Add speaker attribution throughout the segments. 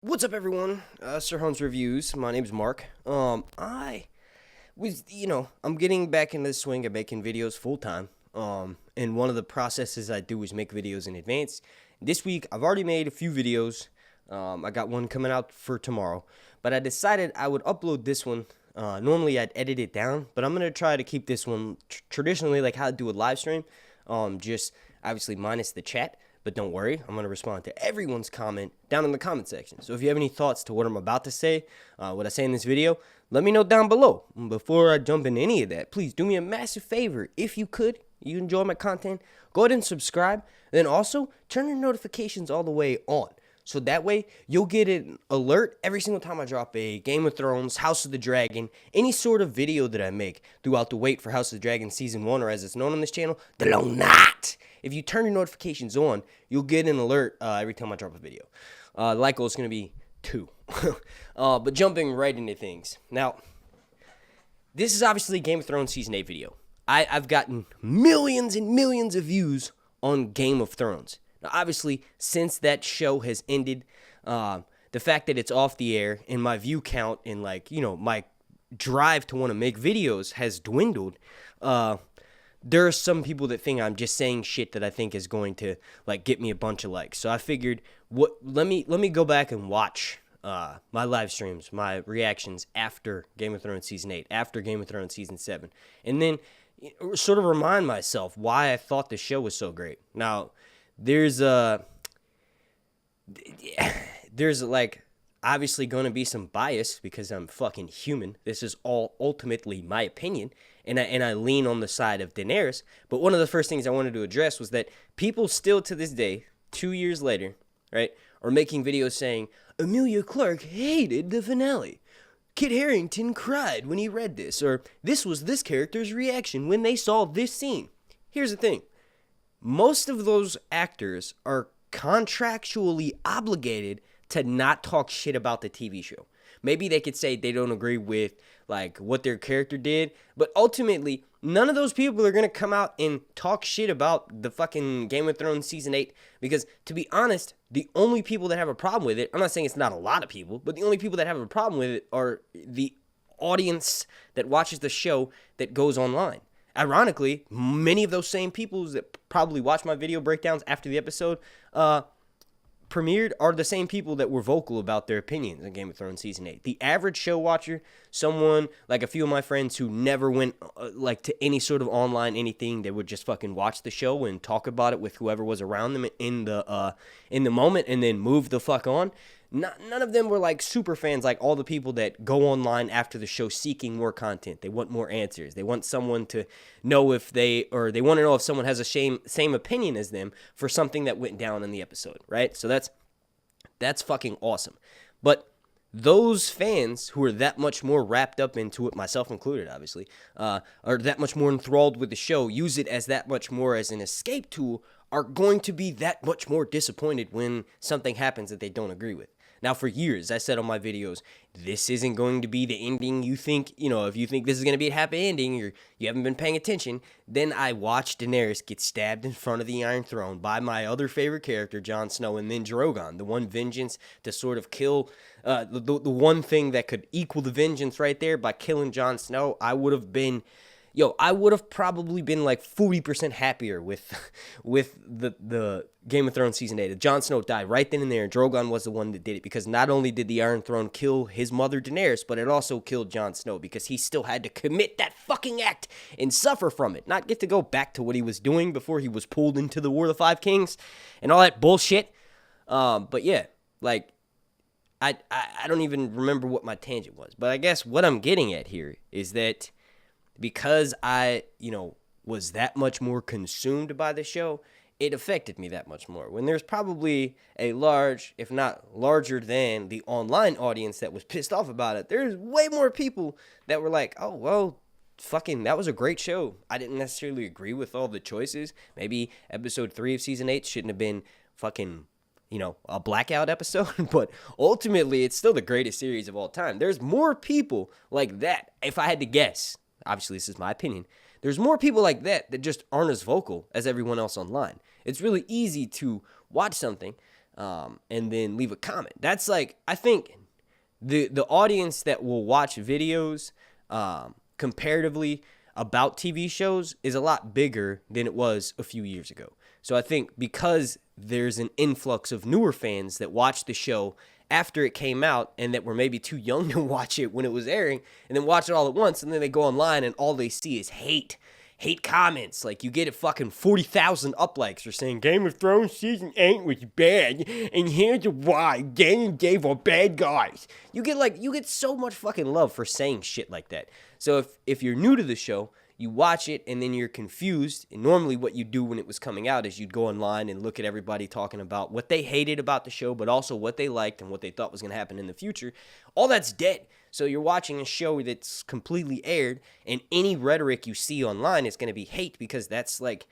Speaker 1: What's up, everyone? Sir Holmes Reviews. My name's Mark. I was, I'm getting back into the swing of making videos full time. And one of the processes I do is make videos in advance. This week, I've already made a few videos. I got one coming out for tomorrow, but I decided I would upload this one. Normally, I'd edit it down, but I'm gonna try to keep this one traditionally like how I do a live stream. Just obviously minus the chat. But don't worry, I'm going to respond to everyone's comment down in the comment section. So if you have any thoughts to what I'm about to say, what I say in this video, let me know down below. Before I jump into any of that, please do me a massive favor. If you could, you enjoy my content, go ahead and subscribe. Then also, turn your notifications all the way on. So that way, you'll get an alert every single time I drop a Game of Thrones, House of the Dragon, any sort of video that I make throughout the wait for House of the Dragon Season 1, or as it's known on this channel, The Long Night. If you turn your notifications on, you'll get an alert every time I drop a video. The like goal is going to be 2. But jumping right into things. Now, this is obviously a Game of Thrones Season 8 video. I've gotten millions and millions of views on Game of Thrones. Now, obviously, since that show has ended, the fact that it's off the air and my view count and, my drive to want to make videos has dwindled. There are some people that think I'm just saying shit that I think is going to, get me a bunch of likes. So I figured, let me go back and watch my live streams, my reactions after Game of Thrones Season 8, after Game of Thrones Season 7, and then sort of remind myself why I thought the show was so great. Now, there's obviously going to be some bias because I'm fucking human. This is all ultimately my opinion, and I lean on the side of Daenerys. But one of the first things I wanted to address was that people still to this day, 2 years later, right, are making videos saying Emilia Clarke hated the finale. Kit Harington cried when he read this, or this was this character's reaction when they saw this scene. Here's the thing. Most of those actors are contractually obligated to not talk shit about the TV show. Maybe they could say they don't agree with what their character did, but ultimately none of those people are going to come out and talk shit about the fucking Game of Thrones Season 8 because, to be honest, the only people that have a problem with it, I'm not saying it's not a lot of people, but the only people that have a problem with it are the audience that watches the show that goes online. Ironically, many of those same people that probably watch my video breakdowns after the episode premiered are the same people that were vocal about their opinions on Game of Thrones Season 8. The average show watcher, someone like a few of my friends who never went to any sort of online anything, they would just fucking watch the show and talk about it with whoever was around them in the moment and then move the fuck on. None of them were super fans like all the people that go online after the show seeking more content. They want more answers. They want someone to know if they want to know if someone has a same opinion as them for something that went down in the episode, right? So that's fucking awesome. But those fans who are that much more wrapped up into it, myself included, obviously, are that much more enthralled with the show, use it as that much more as an escape tool, are going to be that much more disappointed when something happens that they don't agree with. Now, for years, I said on my videos, this isn't going to be the ending you think, if you think this is going to be a happy ending or you haven't been paying attention, then I watched Daenerys get stabbed in front of the Iron Throne by my other favorite character, Jon Snow, and then Drogon, the one vengeance to sort of kill, the one thing that could equal the vengeance right there by killing Jon Snow. I would have probably been 40% happier with the Game of Thrones Season 8. Jon Snow died right then and there, and Drogon was the one that did it, because not only did the Iron Throne kill his mother Daenerys, but it also killed Jon Snow, because he still had to commit that fucking act and suffer from it, not get to go back to what he was doing before he was pulled into the War of the Five Kings and all that bullshit. But yeah, I don't even remember what my tangent was, but I guess what I'm getting at here is that because I, was that much more consumed by the show, it affected me that much more. When there's probably a large, if not larger than the online audience that was pissed off about it, there's way more people that were like, oh, well, fucking, that was a great show. I didn't necessarily agree with all the choices. Maybe episode 3 of season 8 shouldn't have been fucking, a blackout episode, but ultimately it's still the greatest series of all time. There's more people like that, if I had to guess. Obviously, this is my opinion. There's more people like that just aren't as vocal as everyone else online. It's really easy to watch something and then leave a comment. That's like, I think the audience that will watch videos comparatively about TV shows is a lot bigger than it was a few years ago. So I think because there's an influx of newer fans that watch the show after it came out and that were maybe too young to watch it when it was airing and then watch it all at once, and then they go online and all they see is hate comments. Like, you get a fucking 40,000 uplikes for saying Game of Thrones season 8 was bad, and here's why: Dan and Dave are bad guys. You get so much fucking love for saying shit like that. So if you're new to the show, you watch it and then you're confused, and normally what you do when it was coming out is you'd go online and look at everybody talking about what they hated about the show, but also what they liked and what they thought was going to happen in the future. All that's dead. So you're watching a show that's completely aired, and any rhetoric you see online is going to be hate, because that's like,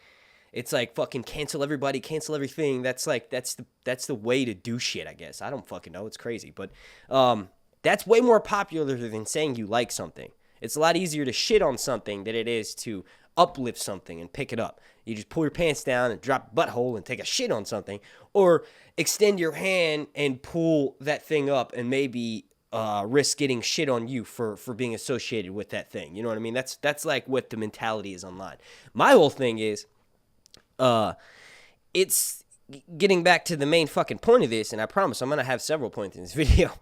Speaker 1: it's like fucking cancel everybody, cancel everything. That's the way to do shit, I guess. I don't fucking know. It's crazy. But that's way more popular than saying you like something. It's a lot easier to shit on something than it is to uplift something and pick it up. You just pull your pants down and drop your butthole and take a shit on something, or extend your hand and pull that thing up and maybe risk getting shit on you for being associated with that thing. You know what I mean? That's like what the mentality is online. My whole thing is, it's getting back to the main fucking point of this, and I promise I'm going to have several points in this video.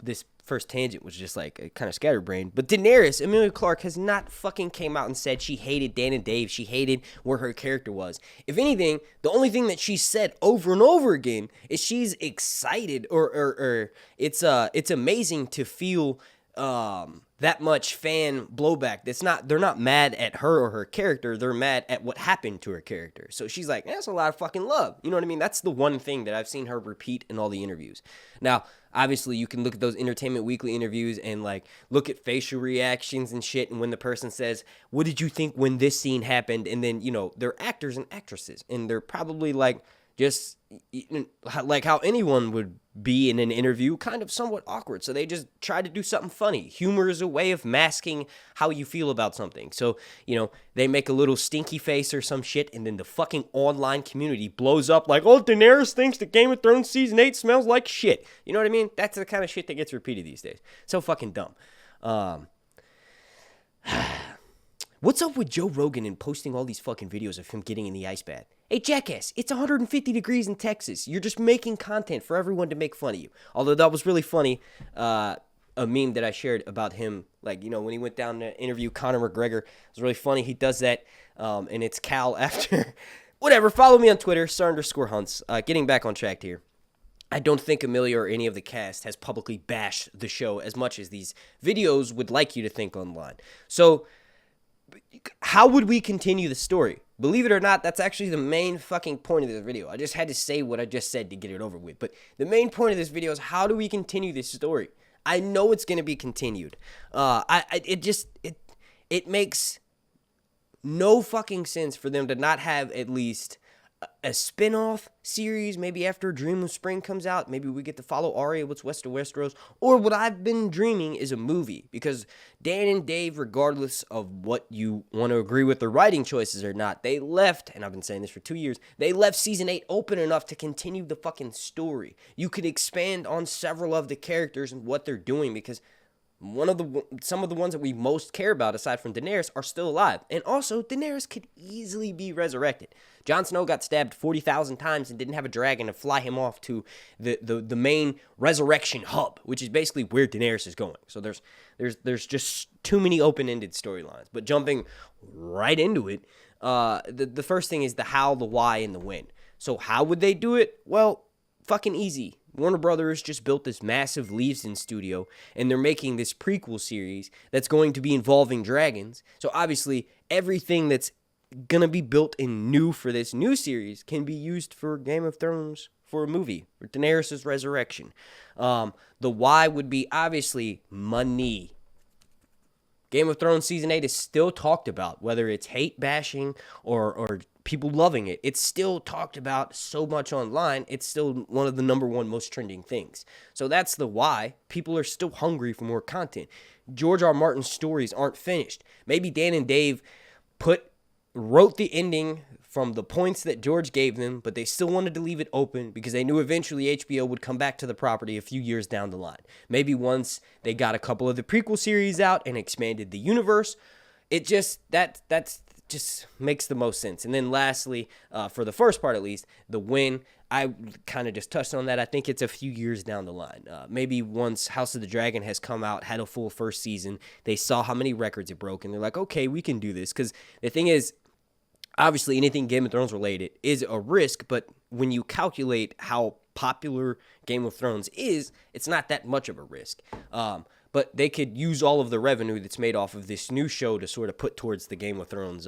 Speaker 1: This first tangent was just like a kind of scatterbrained. But Daenerys, Emilia Clarke, has not fucking came out and said she hated Dan and Dave. She hated where her character was. If anything, the only thing that she said over and over again is she's excited, or it's amazing to feel that much fan blowback. They're not mad at her or her character. They're mad at what happened to her character. So she's like, that's a lot of fucking love. You know what I mean? That's the one thing that I've seen her repeat in all the interviews. Now, obviously, you can look at those Entertainment Weekly interviews and like look at facial reactions and shit. And when the person says, what did you think when this scene happened? And then, they're actors and actresses, and they're probably like, just like how anyone would be in an interview, kind of somewhat awkward. So they just try to do something funny. Humor is a way of masking how you feel about something. So, they make a little stinky face or some shit, and then the fucking online community blows up like, oh, Daenerys thinks that Game of Thrones season 8 smells like shit. You know what I mean? That's the kind of shit that gets repeated these days. So fucking dumb. What's up with Joe Rogan and posting all these fucking videos of him getting in the ice bath? Hey, jackass, it's 150 degrees in Texas. You're just making content for everyone to make fun of you. Although that was really funny, a meme that I shared about him, like, when he went down to interview Conor McGregor. It was really funny. He does that, and it's Cal after. Whatever, follow me on Twitter, star_hunts. Getting back on track here. I don't think Emilia or any of the cast has publicly bashed the show as much as these videos would like you to think online. So, how would we continue the story? Believe it or not, that's actually the main fucking point of this video. I just had to say what I just said to get it over with. But the main point of this video is, how do we continue this story? I know it's going to be continued. It makes no fucking sense for them to not have at least a spin-off series, maybe after Dream of Spring comes out. Maybe we get to follow Arya, what's west of Westeros. Or what I've been dreaming is a movie, because Dan and Dave, regardless of what you want to agree with their writing choices or not, they left, and I've been saying this for 2 years, they left season 8 open enough to continue the fucking story. You could expand on several of the characters and what they're doing, because some of the ones that we most care about, aside from Daenerys, are still alive. And also, Daenerys could easily be resurrected. Jon Snow got stabbed 40,000 times and didn't have a dragon to fly him off to the main resurrection hub, which is basically where Daenerys is going. So there's just too many open-ended storylines. But jumping right into it, the first thing is the how, the why, and the when. So how would they do it? Well, fucking easy. Warner Brothers just built this massive Leavesden studio, and they're making this prequel series that's going to be involving dragons. So obviously, everything that's going to be built in new for this new series can be used for Game of Thrones, for a movie, for Daenerys' resurrection. The why would be obviously money. Game of Thrones Season 8 is still talked about, whether it's hate bashing or people loving it. It's still talked about so much online. It's still one of the number one most trending things. So that's the why. People are still hungry for more content. George R. R. Martin's stories aren't finished. Maybe Dan and Dave put wrote the ending from the points that George gave them, but they still wanted to leave it open because they knew eventually HBO would come back to the property a few years down the line. Maybe once they got a couple of the prequel series out and expanded the universe. It just, that's just makes the most sense. And then lastly, for the first part at least, the win, I kind of just touched on that. I think it's a few years down the line. Maybe once House of the Dragon has come out, had a full first season, they saw how many records it broke, and they're like, okay, we can do this. Because the thing is, obviously anything Game of Thrones related is a risk, but when you calculate how popular Game of Thrones is, it's not that much of a risk. But they could use all of the revenue that's made off of this new show to sort of put towards the Game of Thrones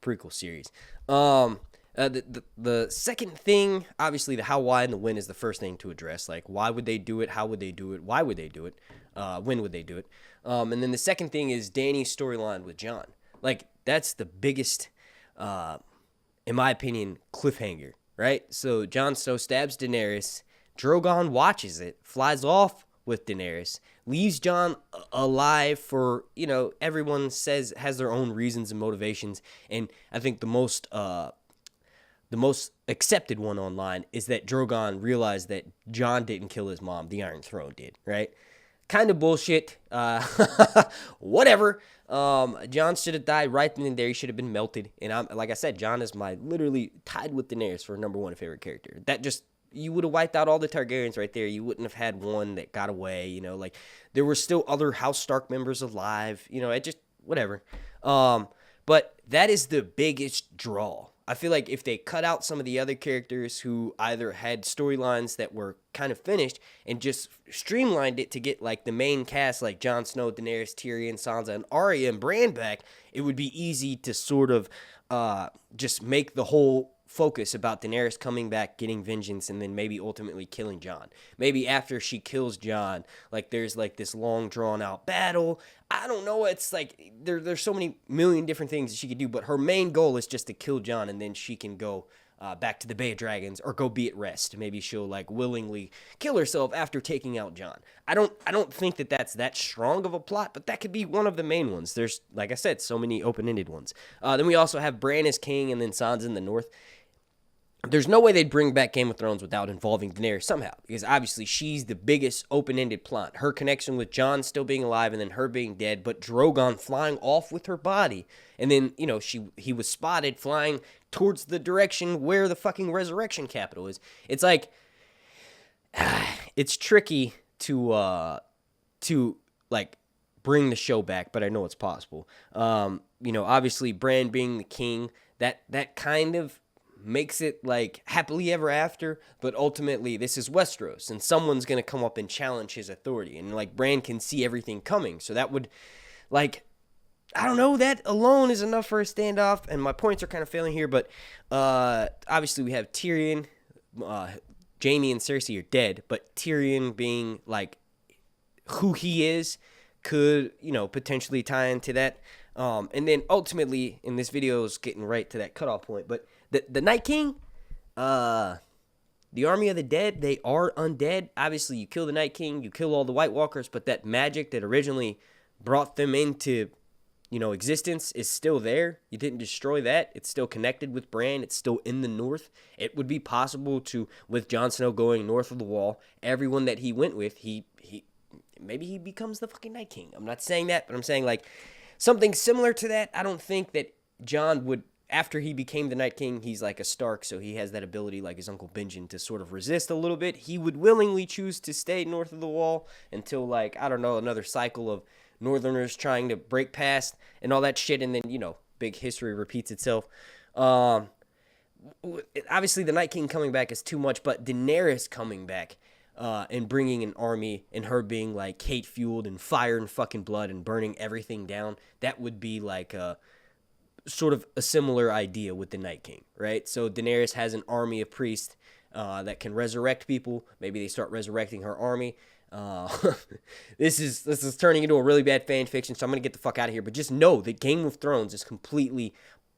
Speaker 1: prequel series. The second thing, obviously the how, why, and the when is the first thing to address. Like, why would they do it? How would they do it? Why would they do it? When would they do it? And then the second thing is Dany's storyline with Jon. Like, that's the biggest, in my opinion, cliffhanger, right? So Jon Snow stabs Daenerys. Drogon watches it, flies off with Daenerys, leaves Jon alive for, everyone says has their own reasons and motivations. And I think the most accepted one online is that Drogon realized that Jon didn't kill his mom, the Iron Throne did, right? Kind of bullshit. Whatever. Jon should have died right then and there. He should have been melted. And like I said, Jon is literally tied with Daenerys for number one favorite character. That just, you would have wiped out all the Targaryens right there. You wouldn't have had one that got away, like there were still other House Stark members alive, it just, whatever. But that is the biggest draw. I feel like if they cut out some of the other characters who either had storylines that were kind of finished and just streamlined it to get like the main cast like Jon Snow, Daenerys, Tyrion, Sansa, and Arya and Bran back, it would be easy to sort of just make the whole focus about Daenerys coming back, getting vengeance, and then maybe ultimately killing Jon. Maybe after she kills Jon, like there's like this long drawn out battle. I don't know. It's like there's so many million different things that she could do, but her main goal is just to kill Jon, and then she can go back to the Bay of Dragons or go be at rest. Maybe she'll like willingly kill herself after taking out Jon. I don't think that's that strong of a plot, but that could be one of the main ones. There's, like I said, so many open-ended ones. Then we also have Bran as king and then Sansa in the north. There's no way they'd bring back Game of Thrones without involving Daenerys somehow, because obviously she's the biggest open-ended plot. Her connection with Jon still being alive and then her being dead, but Drogon flying off with her body. And then, he was spotted flying towards the direction where the fucking resurrection capital is. It's like, it's tricky to like bring the show back, but I know it's possible. Obviously Bran being the king, that kind of makes it like happily ever after, but ultimately this is Westeros and someone's going to come up and challenge his authority, and like Bran can see everything coming. So that would, like, I don't know, that alone is enough for a standoff, and my points are kind of failing here, but obviously we have Tyrion, Jaime and Cersei are dead, but Tyrion being like who he is could, potentially tie into that. And then ultimately in this video is getting right to that cutoff point, but the Night King, the army of the dead, they are undead. Obviously, you kill the Night King, you kill all the White Walkers, but that magic that originally brought them into, existence is still there. You didn't destroy that. It's still connected with Bran. It's still in the north. It would be possible to, with Jon Snow going north of the wall, everyone that he went with, maybe he becomes the fucking Night King. I'm not saying that, but I'm saying like something similar to that. I don't think that Jon would, after he became the Night King, he's like a Stark, so he has that ability like his Uncle Benjen to sort of resist a little bit. He would willingly choose to stay north of the wall until, like, I don't know, another cycle of Northerners trying to break past and all that shit, and then, big history repeats itself. Obviously, the Night King coming back is too much, but Daenerys coming back and bringing an army and her being, like, hate-fueled and fire and fucking blood and burning everything down, that would be, like, sort of a similar idea with the Night King, right? So Daenerys has an army of priests that can resurrect people. Maybe they start resurrecting her army. This is turning into a really bad fan fiction, so I'm going to get the fuck out of here. But just know that Game of Thrones is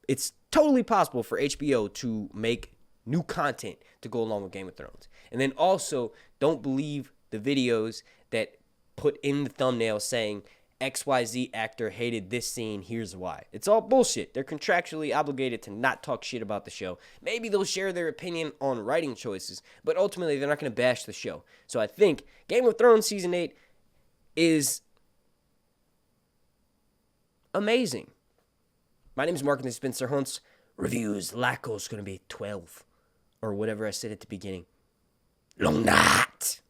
Speaker 1: it's totally possible for HBO to make new content to go along with Game of Thrones. And then also, don't believe the videos that put in the thumbnail saying XYZ actor hated this scene, here's why. It's all bullshit. They're contractually obligated to not talk shit about the show. Maybe they'll share their opinion on writing choices, but ultimately they're not going to bash the show. So I think Game of Thrones Season 8 is amazing. My name is Mark and this has been Sir Hunt's Reviews. Lacko's going to be 12, or whatever I said at the beginning. Long night.